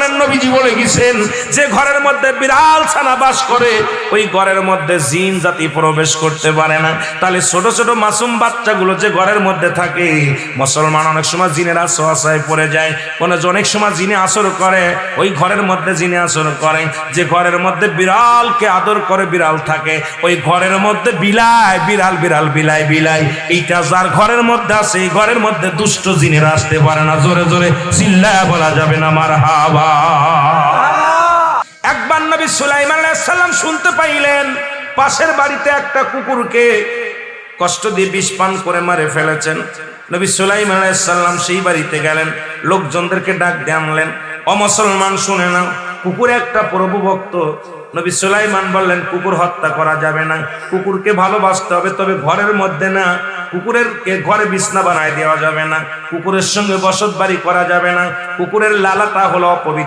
জানেন নবীজি বলে গেছেন যে ঘরের মধ্যে বিড়াল ছানা বাস করে ওই ঘরের মধ্যে জিন জাতি প্রবেশ করতে পারে না। তাহলে ছোট ছোট মাসুম বাচ্চাগুলো যে ঘরের মধ্যে থাকে, মুসলমান অনেক সময় জিনের আশ্রয় পড়ে যায়, অনেক সময় জিনে আসর করে, ওই ঘরের মধ্যে জিনে আসর করে। যে ঘরের মধ্যে বিড়ালকে আদর করে বিড়াল থাকে, ওই ঘরের মধ্যে বিলাই বিড়াল বিড়াল বিলাই বিলাই, এইটা যার ঘরের মধ্যে আছে এই ঘরের মধ্যে দুষ্ট জিনেরা আসতে পারে না। জোরে জোরে চিল্লায়া বলা যাবে না মারহাবা। একবার নবী সুলাইমান আলাইহিস সালাম শুনতে পাইলেন পাশের বাড়িতে একটা কুকুরকে কষ্ট দিয়ে বিষ পান করে মারে ফেলেছেন। নবী সুলাইমান আলাইহিস সালাম সেই বাড়িতে গেলেন, লোকজনদেরকে ডাক দিয়ে আনলেন। ও মুসলমান শুনে নাও, কুকুর একটা প্রভু ভক্ত। নবী সুলাইমান বললেন কুকুর হত্যা করা যাবে না, কুকুরকে ভালোবাসতে হবে, তবে ঘরের মধ্যে না। কুকুরের ঘরে বিছনা বানায় দেওয়া যাবে না, কুকুরের সঙ্গে বসত বাড়ি করা যাবে না, কুকুরের লালাটা হলো অপবিত্র।